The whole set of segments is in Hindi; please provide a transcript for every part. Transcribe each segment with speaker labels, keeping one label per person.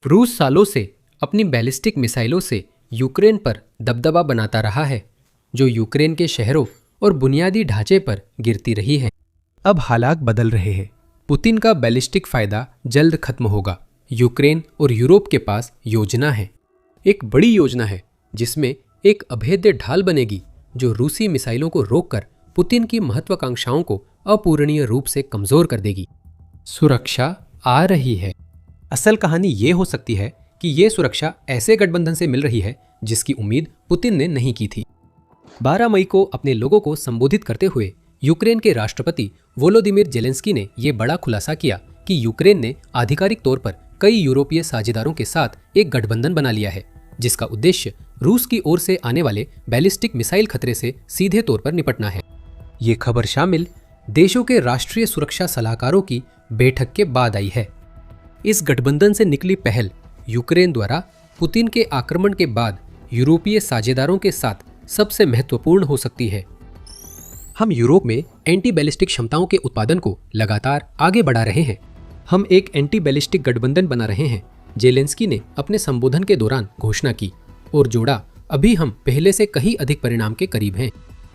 Speaker 1: रूस सालों से अपनी बैलिस्टिक मिसाइलों से यूक्रेन पर दबदबा बनाता रहा है, जो यूक्रेन के शहरों और बुनियादी ढांचे पर गिरती रही है। अब हालात बदल रहे हैं। पुतिन का बैलिस्टिक फायदा जल्द खत्म होगा। यूक्रेन और यूरोप के पास योजना है, एक बड़ी योजना है, जिसमें एक अभेद्य ढाल बनेगी जो रूसी मिसाइलों को रोककर पुतिन की महत्वाकांक्षाओं को अपूरणीय रूप से कमजोर कर देगी। सुरक्षा आ रही है। असल कहानी ये हो सकती है कि ये सुरक्षा ऐसे गठबंधन से मिल रही है जिसकी उम्मीद पुतिन ने नहीं की थी। 12 मई को अपने लोगों को संबोधित करते हुए यूक्रेन के राष्ट्रपति वोलोदिमीर जेलेंस्की ने यह बड़ा खुलासा किया कि यूक्रेन ने आधिकारिक तौर पर कई यूरोपीय साझेदारों के साथ एक गठबंधन बना लिया है, जिसका उद्देश्य रूस की ओर से आने वाले बैलिस्टिक मिसाइल खतरे से सीधे तौर पर निपटना है। ये खबर शामिल देशों के राष्ट्रीय सुरक्षा सलाहकारों की बैठक के बाद आई है। इस गठबंधन से निकली पहल यूक्रेन द्वारा पुतिन के आक्रमण के बाद यूरोपीय साझेदारों के साथ सबसे महत्वपूर्ण हो सकती है। हम यूरोप में एंटी बैलिस्टिक क्षमताओं के उत्पादन को लगातार आगे बढ़ा रहे हैं। हम एक एंटी बैलिस्टिक गठबंधन बना रहे हैं, जेलेंस्की ने अपने संबोधन के दौरान घोषणा की और जोड़ा, अभी हम पहले से कहीं अधिक परिणाम के करीब हैं।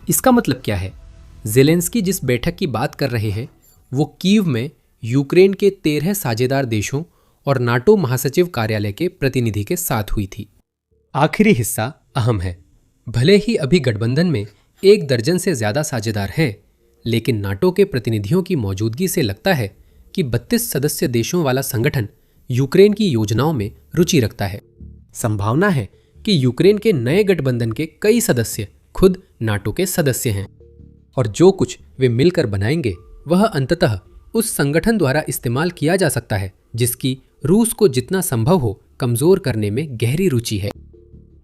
Speaker 1: इसका मतलब क्या है? जेलेंस्की जिस बैठक की बात कर रहे हैं वो कीव में यूक्रेन के 13 साझेदार देशों और नाटो महासचिव कार्यालय के प्रतिनिधि के साथ हुई थी। आखिरी हिस्सा अहम है। भले ही अभी गठबंधन में 1 दर्जन से ज्यादा साझेदार हैं, लेकिन नाटो के प्रतिनिधियों की मौजूदगी से लगता है कि 32 सदस्य देशों वाला संगठन यूक्रेन की योजनाओं में रुचि रखता है। संभावना है कि यूक्रेन के नए गठबंधन के कई सदस्य खुद नाटो के सदस्य हैं और जो कुछ वे मिलकर बनाएंगे वह अंततः उस संगठन द्वारा इस्तेमाल किया जा सकता है जिसकी रूस को जितना संभव हो कमजोर करने में गहरी रुचि है।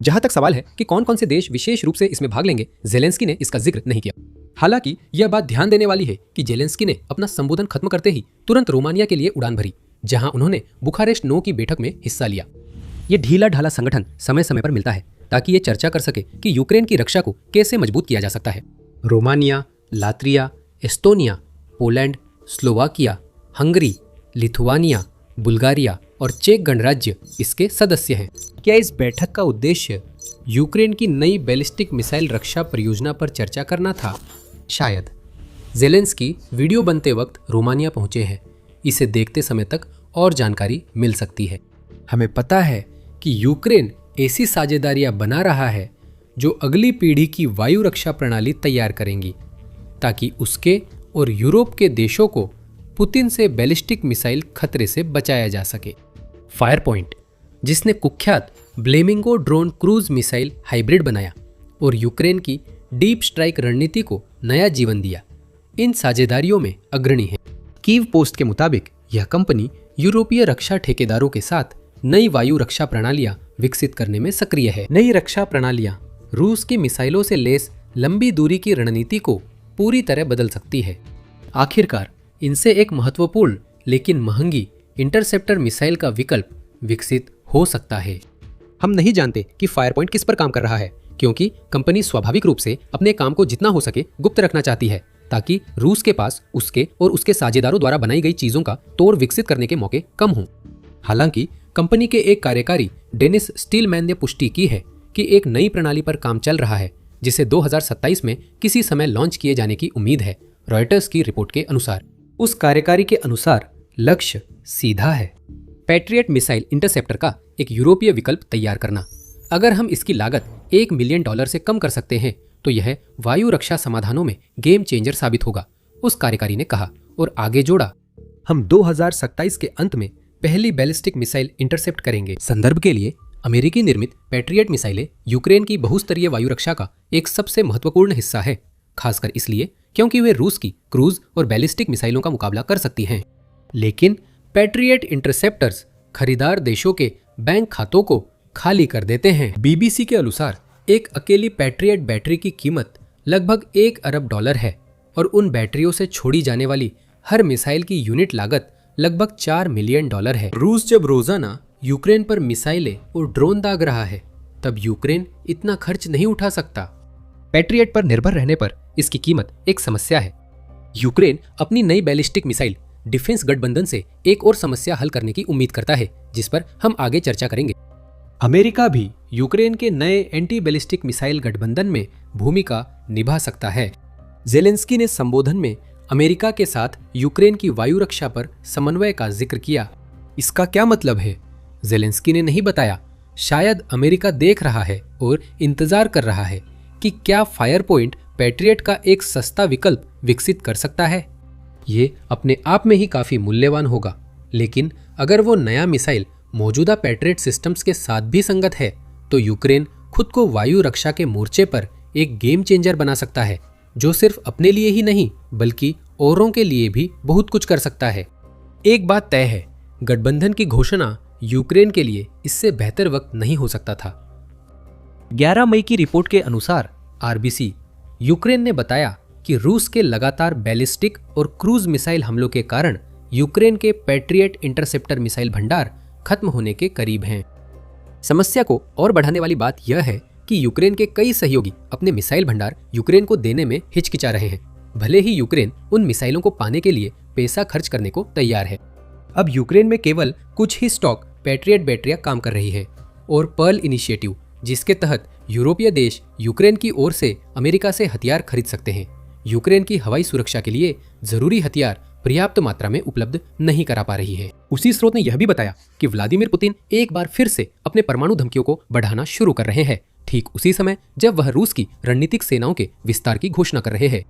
Speaker 1: जहां तक सवाल है कि कौन कौन से देश विशेष रूप से इसमें भाग लेंगे, जेलेंस्की ने इसका जिक्र नहीं किया। हालांकि यह बात ध्यान देने वाली है कि जेलेंस्की ने अपना संबोधन खत्म करते ही तुरंत रोमानिया के लिए उड़ान भरी, जहां उन्होंने बुखारेस्ट 9 की बैठक में हिस्सा लिया। ये ढीला ढाला संगठन समय समय पर मिलता है ताकि ये चर्चा कर सके कि यूक्रेन की रक्षा को कैसे मजबूत किया जा सकता है। Romania, Latvia, Estonia, Poland, Slovakia, Hungary, Lithuania, Bulgaria और चेक गणराज्य इसके सदस्य हैं। क्या इस बैठक का उद्देश्य यूक्रेन की नई बैलिस्टिक मिसाइल रक्षा परियोजना पर चर्चा करना था? शायद। जेलेंस्की वीडियो बनते वक्त रोमानिया पहुंचे हैं। इसे देखते समय तक और जानकारी मिल सकती है। हमें पता है कि यूक्रेन ऐसी साझेदारियां बना रहा है जो अगली पीढ़ी की वायु रक्षा प्रणाली तैयार करेंगी ताकि उसके और यूरोप के देशों को पुतिन से बैलिस्टिक मिसाइल खतरे से बचाया जा सके। फायर पॉइंट, जिसने कुख्यात ब्लेमिंगो ड्रोन क्रूज मिसाइल हाइब्रिड बनाया और यूक्रेन की डीप स्ट्राइक रणनीति को नया जीवन दिया, इन साझेदारियों में अग्रणी है। कीव पोस्ट के मुताबिक यह कंपनी यूरोपीय रक्षा ठेकेदारों के साथ नई वायु रक्षा प्रणालियां विकसित करने में सक्रिय है। नई रक्षा प्रणालियां रूस की मिसाइलों से लैस लंबी दूरी की रणनीति को पूरी तरह बदल सकती है। आखिरकार इनसे एक महत्वपूर्ण लेकिन महंगी इंटरसेप्टर मिसाइल का विकल्प विकसित हो सकता है। हम नहीं जानते कि फायर पॉइंट किस पर काम कर रहा है, क्योंकि कंपनी स्वाभाविक रूप से अपने काम को जितना हो सके गुप्त रखना चाहती है ताकि रूस के पास उसके और उसके साझेदारों द्वारा बनाई गई चीजों का तोड़ विकसित करने के मौके कम हों। हालांकि कंपनी के एक कार्यकारी डेनिस स्टीलमैन ने पुष्टि की है कि एक नई प्रणाली पर काम चल रहा है जिसे 2027 में किसी समय लॉन्च किए जाने की उम्मीद है। रॉयटर्स की रिपोर्ट के अनुसार उस कार्यकारी के अनुसार लक्ष्य सीधा है, पैट्रियट मिसाइल इंटरसेप्टर का एक यूरोपीय विकल्प तैयार करना। अगर हम इसकी लागत $1 मिलियन से कम कर सकते हैं तो यह वायु रक्षा समाधानों में गेम चेंजर साबित होगा, उस कार्यकारी ने कहा और आगे जोड़ा, हम 2027 के अंत में पहली बैलिस्टिक मिसाइल इंटरसेप्ट करेंगे। संदर्भ के लिए, अमेरिकी निर्मित पैट्रियट मिसाइलें यूक्रेन की बहुस्तरीय वायु रक्षा का एक सबसे महत्वपूर्ण हिस्सा है, खासकर इसलिए क्योंकि वे रूस की क्रूज और बैलिस्टिक मिसाइलों का मुकाबला कर सकती हैं। लेकिन पैट्रियट इंटरसेप्टर्स खरीदार देशों के बैंक खातों को खाली कर देते हैं। बीबीसी के अनुसार एक अकेली पैट्रियट बैटरी की कीमत लगभग $1 अरब है और उन बैटरियों से छोड़ी जाने वाली हर मिसाइल की यूनिट लागत लगभग $4 मिलियन है। रूस जब रोजाना यूक्रेन पर मिसाइलें और ड्रोन दाग रहा है, तब यूक्रेन इतना खर्च नहीं उठा सकता। पैट्रियट पर निर्भर रहने पर इसकी कीमत एक समस्या है। यूक्रेन अपनी नई बैलिस्टिक मिसाइल डिफेंस गठबंधन से एक और समस्या हल करने की उम्मीद करता है, जिस पर हम आगे चर्चा करेंगे। अमेरिका भी यूक्रेन के नए एंटी बैलिस्टिक मिसाइल गठबंधन में भूमिका निभा सकता है। जेलेंस्की ने संबोधन में अमेरिका के साथ यूक्रेन की वायु रक्षा पर समन्वय का जिक्र किया। इसका क्या मतलब है? जेलेंस्की ने नहीं बताया। शायद अमेरिका देख रहा है और इंतजार कर रहा है कि क्या फायर पॉइंट पैट्रियट का एक सस्ता विकल्प विकसित कर सकता है। ये अपने आप में ही काफी मूल्यवान होगा, लेकिन अगर वो नया मिसाइल मौजूदा पैट्रियट सिस्टम्स के साथ भी संगत है तो यूक्रेन खुद को वायु रक्षा के मोर्चे पर एक गेम चेंजर बना सकता है, जो सिर्फ अपने लिए ही नहीं बल्कि औरों के लिए भी बहुत कुछ कर सकता है। एक बात तय है, गठबंधन की घोषणा यूक्रेन के लिए इससे बेहतर वक्त नहीं हो सकता था। 11 मई की रिपोर्ट के अनुसार आरबीसी यूक्रेन ने बताया कि रूस के लगातार बैलिस्टिक और क्रूज मिसाइल हमलों के कारण यूक्रेन के पैट्रियट इंटरसेप्टर मिसाइल भंडार खत्म होने के करीब हैं। समस्या को और बढ़ाने वाली बात यह है कि यूक्रेन के कई सहयोगी अपने मिसाइल भंडार यूक्रेन को देने में हिचकिचा रहे हैं, भले ही यूक्रेन उन मिसाइलों को पाने के लिए पैसा खर्च करने को तैयार है। अब यूक्रेन में केवल कुछ ही स्टॉक पैट्रियट बैटरियां काम कर रही है और पर्ल इनिशिएटिव, जिसके तहत यूरोपीय देश यूक्रेन की ओर से अमेरिका से हथियार खरीद सकते हैं, यूक्रेन की हवाई सुरक्षा के लिए जरूरी हथियार पर्याप्त मात्रा में उपलब्ध नहीं करा पा रही है। उसी स्रोत ने यह भी बताया कि व्लादिमीर पुतिन एक बार फिर से अपने परमाणु धमकियों को बढ़ाना शुरू कर रहे हैं, ठीक उसी समय जब वह रूस की रणनीतिक सेनाओं के विस्तार की घोषणा कर रहे हैं।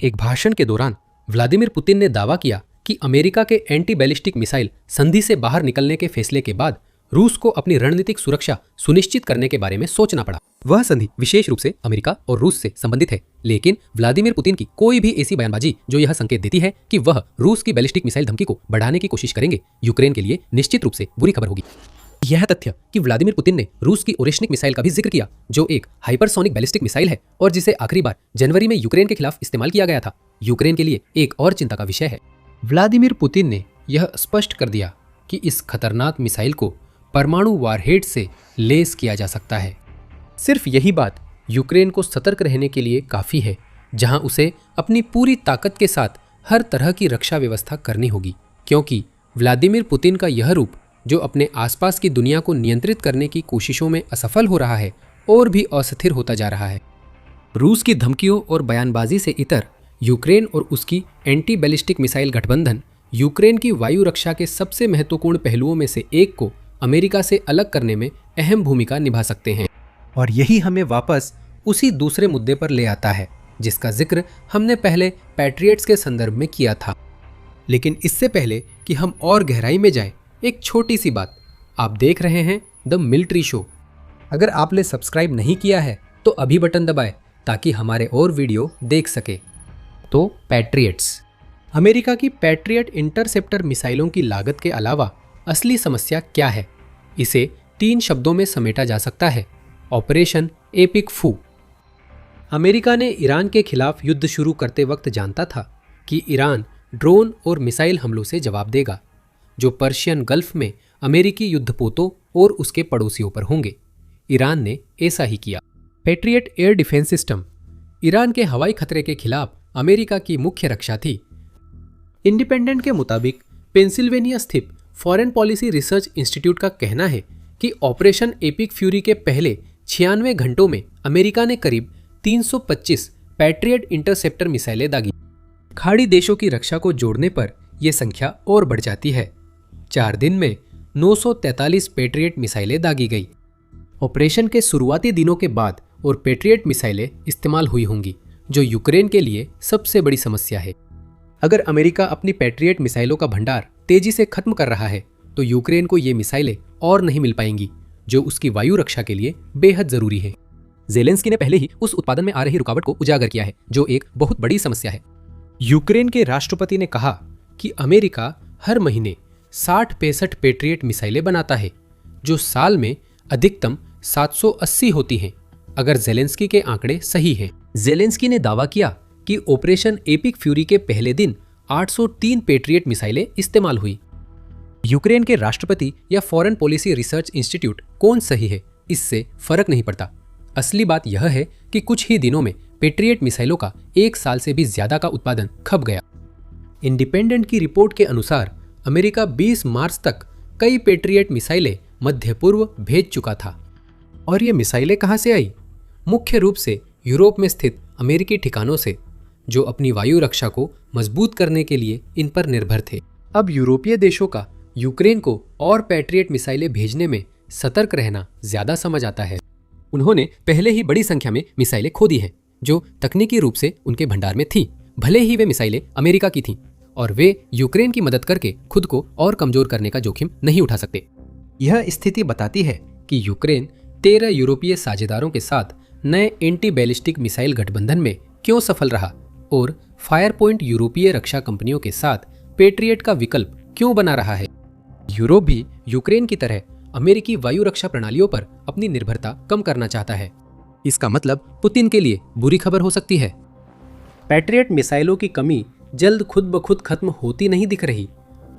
Speaker 1: एक भाषण के दौरान व्लादिमीर पुतिन ने दावा किया कि अमेरिका के एंटी बैलिस्टिक मिसाइल संधि से बाहर निकलने के फैसले के बाद रूस को अपनी रणनीतिक सुरक्षा सुनिश्चित करने के बारे में सोचना पड़ा। वह संधि विशेष रूप से अमेरिका और रूस से संबंधित है, लेकिन व्लादिमीर पुतिन की कोई भी ऐसी बयानबाजी जो यह संकेत देती है कि वह रूस की बैलिस्टिक मिसाइल धमकी को बढ़ाने की कोशिश करेंगे, यूक्रेन के लिए निश्चित रूप से बुरी खबर होगी। यह तथ्य कि व्लादिमीर पुतिन ने रूस की ओरेशनिक मिसाइल का भी जिक्र किया, जो एक हाइपरसोनिक बैलिस्टिक मिसाइल है और जिसे आखिरी बार जनवरी में यूक्रेन के खिलाफ इस्तेमाल किया गया था, यूक्रेन के लिए एक और चिंता का विषय है। व्लादिमीर पुतिन ने यह स्पष्ट कर दिया कि इस खतरनाक मिसाइल को परमाणु वारहेड से लेस किया जा सकता है। सिर्फ यही बात यूक्रेन को सतर्क रहने के लिए काफी है, जहां उसे अपनी पूरी ताकत के साथ हर तरह की रक्षा व्यवस्था करनी होगी, क्योंकि व्लादिमीर पुतिन का यह रूप, जो अपने आसपास की दुनिया को नियंत्रित करने की कोशिशों में असफल हो रहा है, और भी अस्थिर होता जा रहा है। रूस की धमकियों और बयानबाजी से इतर यूक्रेन और उसकी एंटी बैलिस्टिक मिसाइल गठबंधन यूक्रेन की वायु रक्षा के सबसे महत्वपूर्ण पहलुओं में से एक को अमेरिका से अलग करने में अहम भूमिका निभा सकते हैं। और यही हमें वापस उसी दूसरे मुद्दे पर ले आता है जिसका जिक्र हमने पहले पैट्रियट्स के संदर्भ में किया था। लेकिन इससे पहले कि हम और गहराई में जाएं, एक छोटी सी बात। आप देख रहे हैं द मिलिट्री शो। अगर आपने सब्सक्राइब नहीं किया है तो अभी बटन दबाएं ताकि हमारे और वीडियो देख सके। तो पैट्रियट्स, अमेरिका की पैट्रियट इंटरसेप्टर मिसाइलों की लागत के अलावा असली समस्या क्या है? इसे 3 शब्दों में समेटा जा सकता है, ऑपरेशन एपिक फू। अमेरिका ने ईरान के खिलाफ युद्ध शुरू करते वक्त जानता था कि ईरान ड्रोन और मिसाइल हमलों से जवाब देगा, जो पर्शियन गल्फ में अमेरिकी युद्धपोतों और उसके पड़ोसियों पर होंगे। ईरान ने ऐसा ही किया। Patriot air defence system Iran के हवाई खतरे के खिलाफ अमेरिका की मुख्य रक्षा थी। इंडिपेंडेंट के मुताबिक पेंसिल्वेनिया स्थित फॉरेन पॉलिसी रिसर्च इंस्टीट्यूट का कहना है कि ऑपरेशन एपिक फ्यूरी के पहले 96 घंटों में अमेरिका ने करीब 325 पैट्रियट इंटरसेप्टर मिसाइलें दागी। खाड़ी देशों की रक्षा को जोड़ने पर यह संख्या और बढ़ जाती है। 4 दिन में 943 पैट्रियट मिसाइलें दागी गई। ऑपरेशन के शुरुआती दिनों के बाद और पैट्रियट मिसाइलें इस्तेमाल हुई होंगी, जो यूक्रेन के लिए सबसे बड़ी समस्या है। अगर अमेरिका अपनी पैट्रियट मिसाइलों का भंडार तेजी से खत्म कर रहा है तो यूक्रेन को ये मिसाइलें और नहीं मिल पाएंगी, जो उसकी वायु रक्षा के लिए बेहद जरूरी है। जेलेंस्की ने पहले ही उस उत्पादन में आ रही रुकावट को उजागर किया है, जो एक बहुत बड़ी समस्या है। यूक्रेन के राष्ट्रपति ने कहा कि अमेरिका हर महीने 60-65 पैट्रियट मिसाइलें बनाता है, जो साल में अधिकतम 780 होती हैं, अगर जेलेंस्की के आंकड़े सही हैं। जेलेंस्की ने दावा किया कि ऑपरेशन एपिक फ्यूरी के पहले दिन 803 पैट्रियट मिसाइलें इस्तेमाल हुई। यूक्रेन के राष्ट्रपति या फॉरेन पॉलिसी रिसर्च इंस्टीट्यूट कौन सही है, इससे फर्क नहीं पड़ता। असली बात यह है कि कुछ ही दिनों में पैट्रियट मिसाइलों का 1 साल से भी ज्यादा का उत्पादन खप गया। इंडिपेंडेंट की रिपोर्ट के अनुसार अमेरिका 20 मार्च तक कई पेट्रियट मिसाइलें मध्य पूर्व भेज चुका था। और ये मिसाइलें कहां से आई? मुख्य रूप से यूरोप में स्थित अमेरिकी ठिकानों से, जो अपनी वायु रक्षा को मजबूत करने के लिए इन पर निर्भर थे। अब यूरोपीय देशों का यूक्रेन को और पैट्रियट मिसाइलें भेजने में सतर्क रहना ज्यादा समझ आता है। उन्होंने पहले ही बड़ी संख्या में मिसाइलें खो दी हैं, जो तकनीकी रूप से उनके भंडार में थी, भले ही वे मिसाइलें अमेरिका की थीं, और वे यूक्रेन की मदद करके खुद को और कमजोर करने का जोखिम नहीं उठा सकते। यह स्थिति बताती है कि यूक्रेन 13 यूरोपीय साझेदारों के साथ नए एंटी बैलिस्टिक मिसाइल गठबंधन में क्यों सफल रहा और फायर पॉइंट यूरोपीय रक्षा कंपनियों के साथ पेट्रियट का विकल्प क्यों बना रहा है। यूरोप भी यूक्रेन की तरह अमेरिकी वायु रक्षा प्रणालियों पर अपनी निर्भरता कम करना चाहता है। इसका मतलब पुतिन के लिए बुरी खबर हो सकती है। पैट्रियट मिसाइलों की कमी जल्द खुद ब खुद खत्म होती नहीं दिख रही।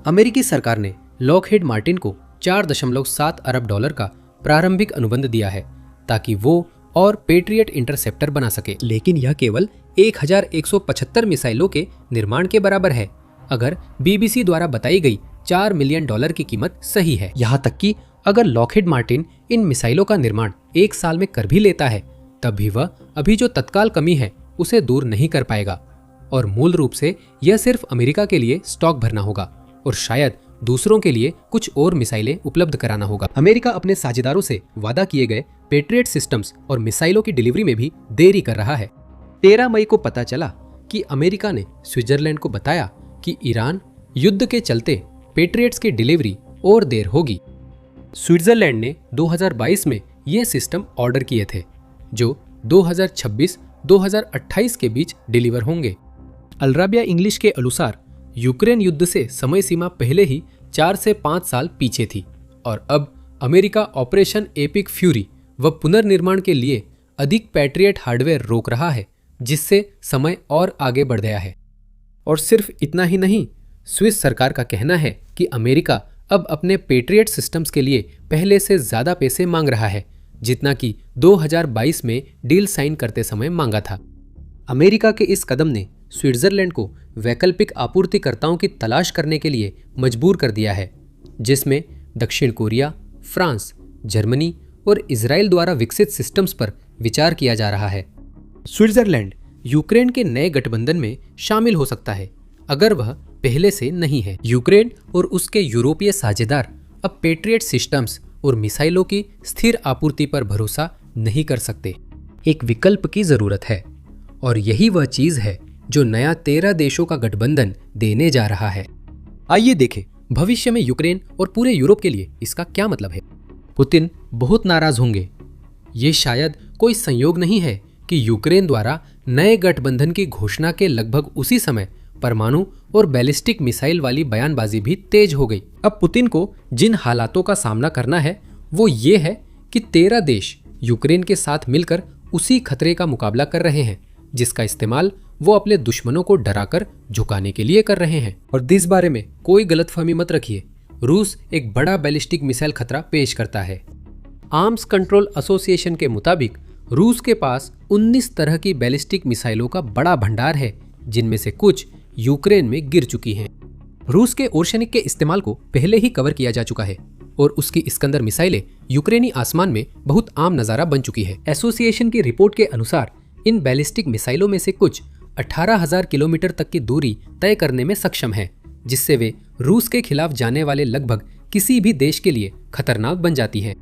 Speaker 1: अमेरिकी सरकार ने लॉकहीड मार्टिन को $4.7 अरब का प्रारंभिक अनुबंध दिया है ताकि वो और पेट्रियट इंटरसेप्टर बना सके, लेकिन यह केवल 1175 मिसाइलों के निर्माण के बराबर है अगर बीबीसी द्वारा बताई गई $4 मिलियन की कीमत सही है। यहाँ तक कि अगर लॉकहीड मार्टिन इन मिसाइलों का निर्माण 1 साल में कर भी लेता है, तब भी वह अभी जो तत्काल कमी है उसे दूर नहीं कर पाएगा, और मूल रूप से यह सिर्फ अमेरिका के लिए स्टॉक भरना होगा और शायद दूसरों के लिए कुछ और मिसाइलें उपलब्ध कराना होगा। अमेरिका अपने साझेदारों से वादा किए गए पेट्रियट सिस्टम्स और मिसाइलों की डिलीवरी में भी देरी कर रहा है। 13 मई को पता चला कि अमेरिका ने स्विट्जरलैंड को बताया कि ईरान युद्ध के चलते पेट्रियट्स की डिलीवरी और देर होगी। स्विट्जरलैंड ने 2022 में ये सिस्टम ऑर्डर किए थे, जो 2026-2028 के बीच डिलीवर होंगे। अलराबिया इंग्लिश के अनुसार यूक्रेन युद्ध से समय सीमा पहले ही 4 से 5 साल पीछे थी, और अब अमेरिका ऑपरेशन एपिक फ्यूरी व पुनर्निर्माण के लिए अधिक पैट्रियट हार्डवेयर रोक रहा है, जिससे समय और आगे बढ़ गया है। और सिर्फ इतना ही नहीं, स्विस सरकार का कहना है कि अमेरिका अब अपने पेट्रियट सिस्टम्स के लिए पहले से ज्यादा पैसे मांग रहा है, जितना कि 2022 में डील साइन करते समय मांगा था। अमेरिका के इस कदम ने स्विट्जरलैंड को वैकल्पिक आपूर्तिकर्ताओं की तलाश करने के लिए मजबूर कर दिया है, जिसमें दक्षिण कोरिया, फ्रांस, जर्मनी और इजराइल द्वारा विकसित सिस्टम्स पर विचार किया जा रहा है। स्विट्जरलैंड यूक्रेन के नए गठबंधन में शामिल हो सकता है अगर वह पहले से नहीं है। यूक्रेन और उसके यूरोपीय साझेदार अब पेट्रियट सिस्टम्स और मिसाइलों की स्थिर आपूर्ति पर भरोसा नहीं कर सकते। एक विकल्प की जरूरत है, और यही वह चीज है जो नया 13 देशों का गठबंधन देने जा रहा है। आइए देखें भविष्य में यूक्रेन और पूरे यूरोप के लिए इसका क्या मतलब है। पुतिन बहुत नाराज होंगे। ये शायद कोई संयोग नहीं है कि यूक्रेन द्वारा नए गठबंधन की घोषणा के लगभग उसी समय परमाणु और बैलिस्टिक मिसाइल वाली बयानबाजी भी तेज हो गई। अब पुतिन को जिन हालातों का सामना करना है वो ये है कि 13 देश यूक्रेन के साथ मिलकर उसी खतरे का मुकाबला कर रहे हैं जिसका इस्तेमाल वो अपने दुश्मनों को डराकर झुकाने के लिए कर रहे हैं। और इस बारे में कोई गलतफहमी मत रखिए, रूस एक बड़ा बैलिस्टिक मिसाइल खतरा पेश करता है। आर्म्स कंट्रोल एसोसिएशन के मुताबिक रूस के पास 19 तरह की बैलिस्टिक मिसाइलों का बड़ा भंडार है, जिनमें से कुछ यूक्रेन में गिर चुकी हैं। रूस के ओर्शनिक के इस्तेमाल को पहले ही कवर किया जा चुका है और उसकी इस्कंदर मिसाइलें यूक्रेनी आसमान में बहुत आम नजारा बन चुकी है। एसोसिएशन की रिपोर्ट के अनुसार इन बैलिस्टिक मिसाइलों में से कुछ 18,000 किलोमीटर तक की दूरी तय करने में सक्षम है, जिससे वे रूस के खिलाफ जाने वाले लगभग किसी भी देश के लिए खतरनाक बन जाती हैं।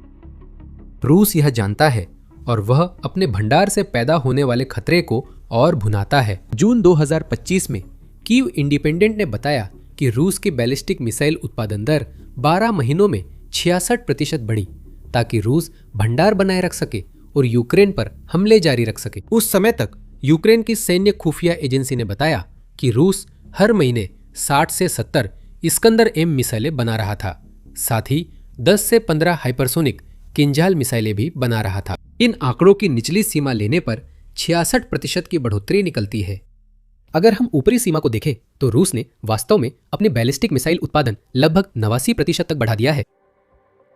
Speaker 1: रूस यह जानता है और वह अपने भंडार से पैदा होने वाले खतरे को और भुनाता है। जून 2025 में कीव इंडिपेंडेंट ने बताया कि रूस की बैलिस्टिक मिसाइल उत्पादन दर 12 महीनों में 66% बढ़ी, ताकि रूस भंडार बनाए रख सके और यूक्रेन पर हमले जारी रख सके। उस समय तक यूक्रेन की सैन्य खुफिया एजेंसी ने बताया कि रूस हर महीने 60 से 70 इस्कंदर एम मिसाइलें बना रहा था, साथ ही 10 से 15 हाइपरसोनिक किंजाल मिसाइलें भी बना रहा था। इन आंकड़ों की निचली सीमा लेने पर 66% की बढ़ोतरी निकलती है। अगर हम ऊपरी सीमा को देखें तो रूस ने वास्तव में अपने बैलिस्टिक मिसाइल उत्पादन लगभग 89% तक बढ़ा दिया है।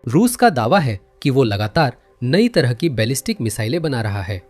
Speaker 1: रूस का दावा है कि वो लगातार नई तरह की बैलिस्टिक मिसाइलें बना रहा है।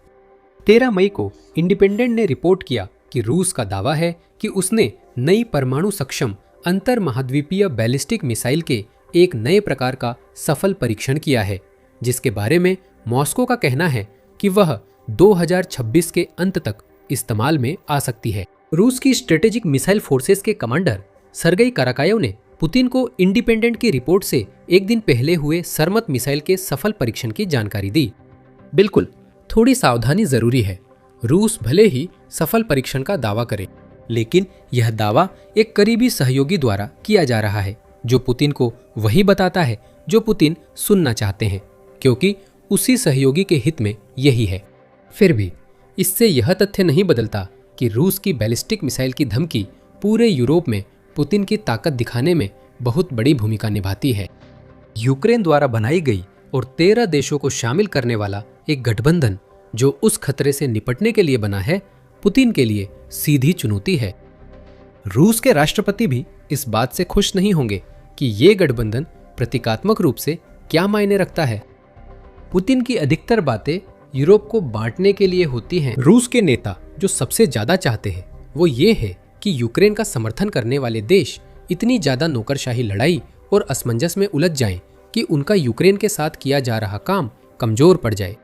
Speaker 1: 13 मई को इंडिपेंडेंट ने रिपोर्ट किया कि रूस का दावा है कि उसने नई परमाणु सक्षम अंतर महाद्वीपीय बैलिस्टिक मिसाइल के एक नए प्रकार का सफल परीक्षण किया है, जिसके बारे में मॉस्को का कहना है कि वह 2026 के अंत तक इस्तेमाल में आ सकती है। रूस की स्ट्रेटेजिक मिसाइल फोर्सेस के कमांडर सरगई कराकायव ने पुतिन को इंडिपेंडेंट की रिपोर्ट से एक दिन पहले हुए सरमत मिसाइल के सफल परीक्षण की जानकारी दी। बिल्कुल, थोड़ी सावधानी जरूरी है। रूस भले ही सफल परीक्षण का दावा करे, लेकिन यह दावा एक करीबी सहयोगी द्वारा किया जा रहा है, जो पुतिन को वही बताता है जो पुतिन सुनना चाहते हैं, क्योंकि उसी सहयोगी के हित में यही है। फिर भी इससे यह तथ्य नहीं बदलता कि रूस की बैलिस्टिक मिसाइल की धमकी पूरे यूरोप में पुतिन की ताकत दिखाने में बहुत बड़ी भूमिका निभाती है। यूक्रेन द्वारा बनाई गई और 13 देशों को शामिल करने वाला एक गठबंधन जो उस खतरे से निपटने के लिए बना है, पुतिन के लिए सीधी चुनौती है। रूस के राष्ट्रपति भी इस बात से खुश नहीं होंगे कि ये गठबंधन प्रतीकात्मक रूप से क्या मायने रखता है। पुतिन की अधिकतर बातें यूरोप को बांटने के लिए होती हैं। रूस के नेता जो सबसे ज्यादा चाहते हैं वो ये है कि यूक्रेन का समर्थन करने वाले देश इतनी ज्यादा नौकरशाही लड़ाई और असमंजस में उलझ जाएं कि उनका यूक्रेन के साथ किया जा रहा काम कमजोर पड़ जाए।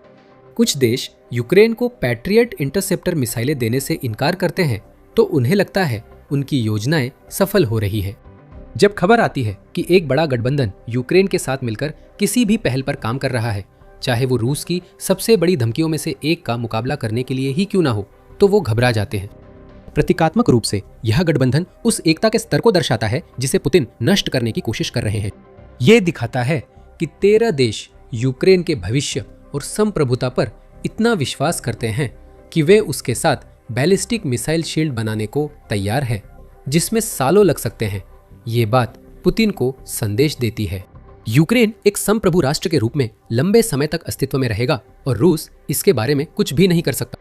Speaker 1: कुछ देश यूक्रेन को पैट्रियट इंटरसेप्टर मिसाइलें देने से इनकार करते हैं तो उन्हें लगता है उनकी योजनाएं सफल हो रही है। जब खबर आती है कि एक बड़ा गठबंधन यूक्रेन के साथ मिलकर किसी भी पहल पर काम कर रहा है, चाहे वो रूस की सबसे बड़ी धमकियों में से एक का मुकाबला करने के लिए ही क्यों ना हो, तो वो घबरा जाते हैं। प्रतीकात्मक रूप से यह गठबंधन उस एकता के स्तर को दर्शाता है जिसे पुतिन नष्ट करने की कोशिश कर रहे हैं। ये दिखाता है कि 13 देश यूक्रेन के भविष्य और संप्रभुता पर इतना विश्वास करते हैं कि वे उसके साथ बैलिस्टिक मिसाइल शील्ड बनाने को तैयार है, जिसमें सालों लग सकते हैं। ये बात पुतिन को संदेश देती है। यूक्रेन एक संप्रभु राष्ट्र के रूप में लंबे समय तक अस्तित्व में रहेगा और रूस इसके बारे में कुछ भी नहीं कर सकता।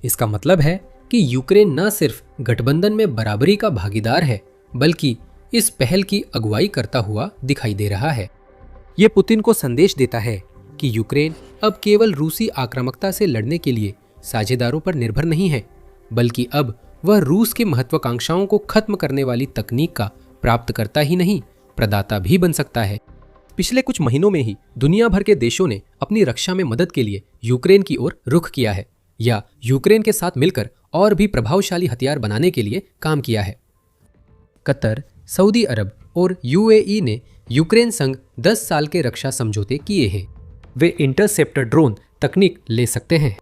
Speaker 1: इसका मतलब है कि यूक्रेन न सिर्फ गठबंधन में बराबरी का भागीदार है, बल्कि इस पहल की अगुवाई करता हुआ दिखाई दे रहा है। ये पुतिन को संदेश देता है कि यूक्रेन अब केवल रूसी आक्रामकता से लड़ने के लिए साझेदारों पर निर्भर नहीं है, बल्कि अब वह रूस की महत्वाकांक्षाओं को खत्म करने वाली तकनीक का प्राप्तकर्ता ही नहीं, प्रदाता भी बन सकता है। पिछले कुछ महीनों में ही दुनिया भर के देशों ने अपनी रक्षा में मदद के लिए यूक्रेन की ओर रुख किया है या यूक्रेन के साथ मिलकर और भी प्रभावशाली हथियार बनाने के लिए काम किया है। कतर, सऊदी अरब और यूएई ने यूक्रेन संग 10 साल के रक्षा समझौते किए हैं। वे इंटरसेप्टर ड्रोन तकनीक ले सकते हैं।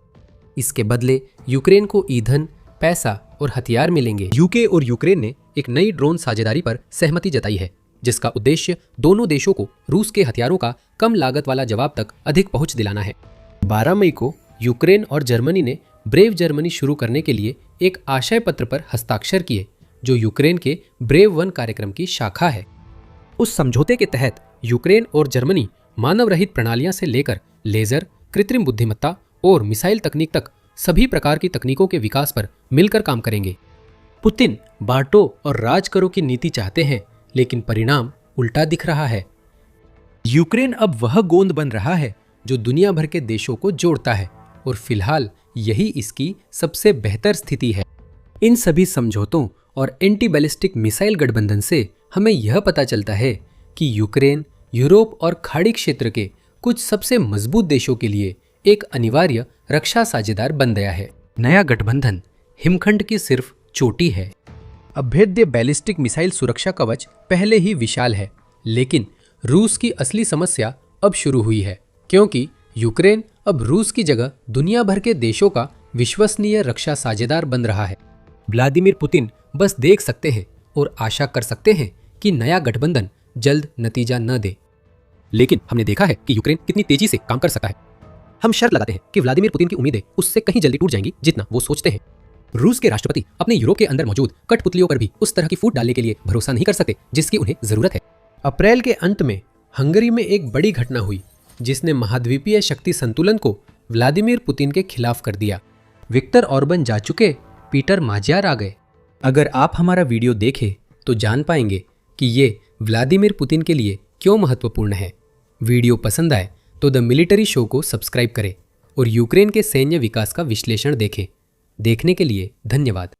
Speaker 1: इसके बदले यूक्रेन को ईंधन, पैसा और हथियार मिलेंगे। यूके और यूक्रेन ने एक नई ड्रोन साझेदारी पर सहमति जताई है, जिसका उद्देश्य दोनों देशों को रूस के हथियारों का कम लागत वाला जवाब तक अधिक पहुंच दिलाना है। 12 मई को यूक्रेन और जर्मनी ने ब्रेव जर्मनी शुरू करने के लिए एक आशय पत्र पर हस्ताक्षर किए, जो यूक्रेन के ब्रेव 1 कार्यक्रम की शाखा है। उस समझौते के तहत यूक्रेन और जर्मनी मानव रहित प्रणालियां से लेकर लेजर, कृत्रिम बुद्धिमत्ता और मिसाइल तकनीक तक सभी प्रकार की तकनीकों के विकास पर मिलकर काम करेंगे। पुतिन बांटो और राज करो की नीति चाहते हैं, लेकिन परिणाम उल्टा दिख रहा है। यूक्रेन अब वह गोंद बन रहा है जो दुनिया भर के देशों को जोड़ता है और फिलहाल यही इसकी सबसे बेहतर स्थिति है। इन सभी समझौतों और एंटी बैलिस्टिक मिसाइल गठबंधन से हमें यह पता चलता है कि यूक्रेन यूरोप और खाड़ी क्षेत्र के कुछ सबसे मजबूत देशों के लिए एक अनिवार्य रक्षा साझेदार बन गया है। नया गठबंधन हिमखंड की सिर्फ चोटी है। अभेद्य बैलिस्टिक मिसाइल सुरक्षा कवच पहले ही विशाल है, लेकिन रूस की असली समस्या अब शुरू हुई है, क्योंकि यूक्रेन अब रूस की जगह दुनिया भर के देशों का विश्वसनीय रक्षा साझेदार बन रहा है। व्लादिमीर पुतिन बस देख सकते हैं और आशा कर सकते हैं कि नया गठबंधन जल्द नतीजा न दे। लेकिन हमने देखा है कि यूक्रेन कितनी तेजी से काम कर सकता है। हम शर्त लगाते हैं कि व्लादिमीर पुतिन की उम्मीदें उससे कहीं जल्दी टूट जाएंगी जितना वो सोचते हैं। रूस के राष्ट्रपति अपने यूरोप के अंदर मौजूद कठपुतलियों पर भी उस तरह की फूट डालने के लिए भरोसा नहीं कर सकते जिसकी उन्हें जरूरत है। अप्रैल के अंत में हंगरी में एक बड़ी घटना हुई जिसने महाद्वीपीय शक्ति संतुलन को व्लादिमीर पुतिन के खिलाफ कर दिया। विक्टर ऑर्बन जा चुके, पीटर माझियार आ गए। अगर आप हमारा वीडियो देखें तो जान पाएंगे कि ये व्लादिमीर पुतिन के लिए क्यों महत्वपूर्ण है। वीडियो पसंद आए तो द मिलिट्री शो को सब्सक्राइब करें और यूक्रेन के सैन्य विकास का विश्लेषण देखें। देखने के लिए धन्यवाद।